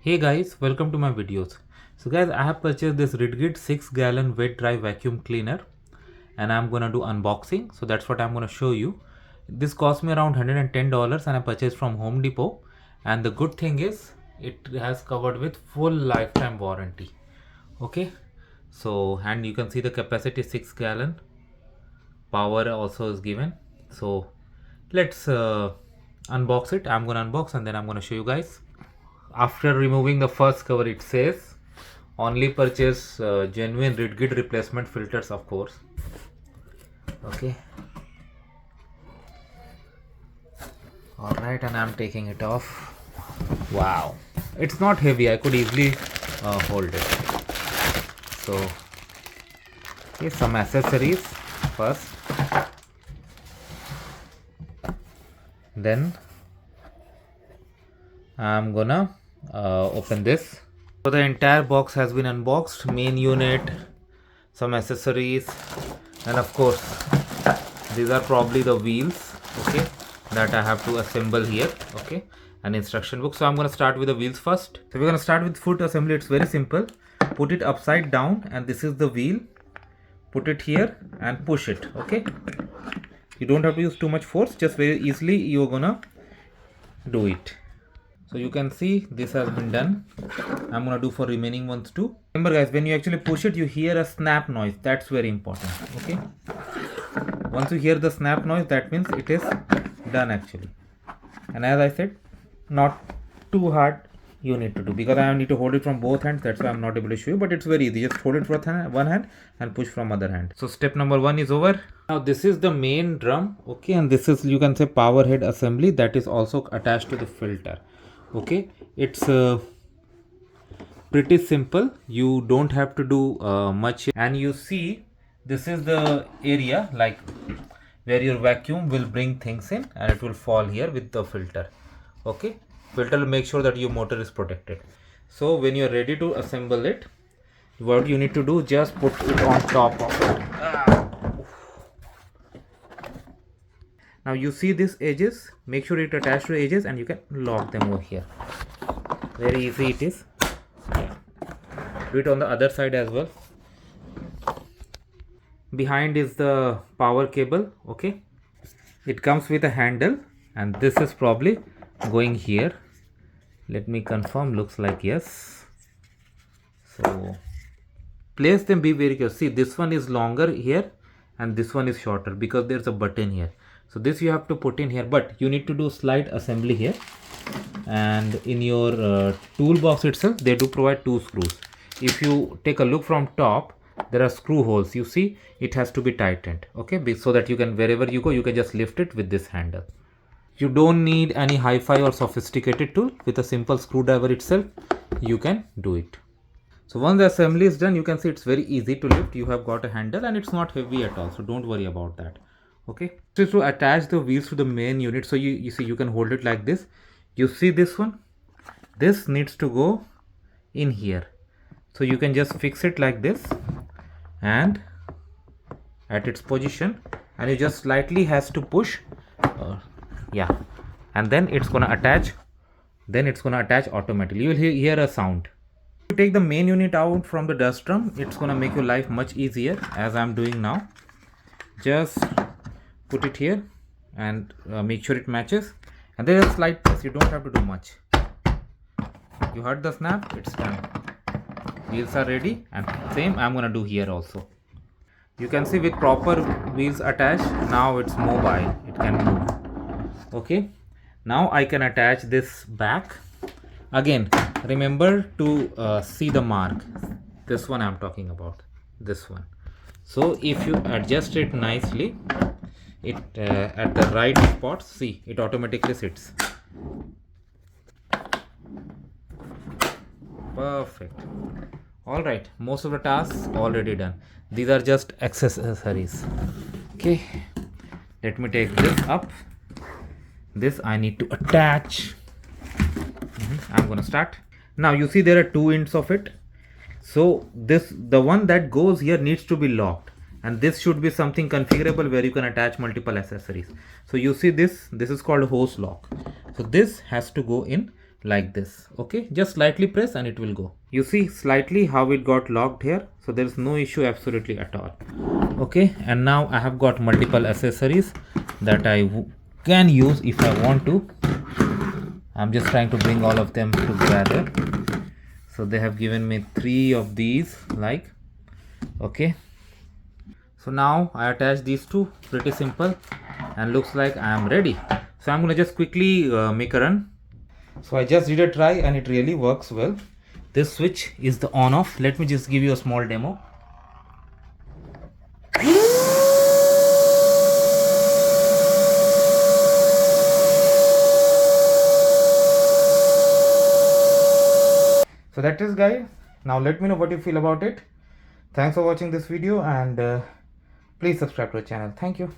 Hey guys, welcome to my videos. So guys, I have purchased this RIDGID 6-gallon wet dry vacuum cleaner and I'm gonna do unboxing. So that's what I'm gonna show you. This cost me around $110 and I purchased from Home Depot. And the good thing is it has covered with full lifetime warranty. Okay, so and you can see the capacity is 6 gallon. Power also is given. So let's unbox it. I'm gonna unbox and then I'm gonna show you guys. After removing the first cover, it says only purchase genuine RIDGID replacement filters, of course. Okay, all right, and I'm taking it off. Wow, it's not heavy. I could easily hold it. So okay, some accessories first, then I'm gonna open this. So the entire box has been unboxed. Main unit, some accessories, and of course these are probably the wheels, okay, that I have to assemble here. Okay, an instruction book. So I'm going to start with the wheels first. So we're going to start with foot assembly. It's very simple. Put it upside down and this is the wheel. Put it here and push it. Okay, you don't have to use too much force, just very easily you're gonna do it. So you can see this has been done. I'm gonna do for remaining ones too. Remember guys, when you actually push it, you hear a snap noise. That's very important. Okay, once you hear the snap noise, that means it is done actually. And as I said, not too hard you need to do, because I need to hold it from both hands. That's why I'm not able to show you, but it's very easy. Just hold it with one hand and push from other hand. So step number 1 is over. Now this is the main drum. Okay, and this is, you can say, power head assembly that is also attached to the filter. Okay, it's pretty simple. You don't have to do much. And you see, this is the area like where your vacuum will bring things in and it will fall here with the filter. Okay, filter will make sure that your motor is protected. So when you're ready to assemble it, what you need to do, just put it on top of it. Now you see these edges, make sure it attached to the edges and you can lock them over here. Very easy it is. Do it on the other side as well. Behind is the power cable. Okay, it comes with a handle and this is probably going here. Let me confirm. Looks like yes. So place them, be very careful. See, this one is longer here and this one is shorter because there's a button here. So this you have to put in here, but you need to do slight assembly here. And in your toolbox itself, they do provide 2 screws. If you take a look from top, there are screw holes. You see, it has to be tightened. Okay, so that you can, wherever you go, you can just lift it with this handle. You don't need any hi-fi or sophisticated tool. With a simple screwdriver itself, you can do it. So once the assembly is done, you can see it's very easy to lift. You have got a handle and it's not heavy at all, so don't worry about that. Okay, so to attach the wheels to the main unit, so you see, you can hold it like this. You see this one, this needs to go in here, so you can just fix it like this and at its position, and you just slightly has to push, yeah, and then it's gonna attach. Then it's gonna attach automatically. You will hear a sound. To take the main unit out from the dust drum, it's gonna make your life much easier, as I'm doing now. Just put it here and make sure it matches, and there is a slight press. You don't have to do much. You heard the snap, it's done. Wheels are ready, and same I'm gonna do here also. You can see with proper wheels attached, now it's mobile, it can move. Okay, now I can attach this back. Again, remember to see the mark. This one I'm talking about, this one. So if you adjust it nicely, it at the right spot, see, it automatically sits. Perfect. All right, most of the tasks already done. These are just accessories. Okay, let me take this up. This I need to attach. I'm gonna start. Now you see there are 2 ends of it. So this, the one that goes here, needs to be locked, and this should be something configurable where you can attach multiple accessories. So you see this is called hose lock. So this has to go in like this. Okay, just slightly press and it will go. You see slightly how it got locked here, so there is no issue absolutely at all. Okay, and now I have got multiple accessories that I can use if I want to. I'm just trying to bring all of them together. So they have given me 3 of these, like, okay. So now I attach these two, pretty simple, and looks like I am ready. So I'm gonna just quickly make a run. So I just did a try and it really works well. This switch is the on off. Let me just give you a small demo. So that is, guys. Now let me know what you feel about it. Thanks for watching this video, and please subscribe to the channel. Thank you.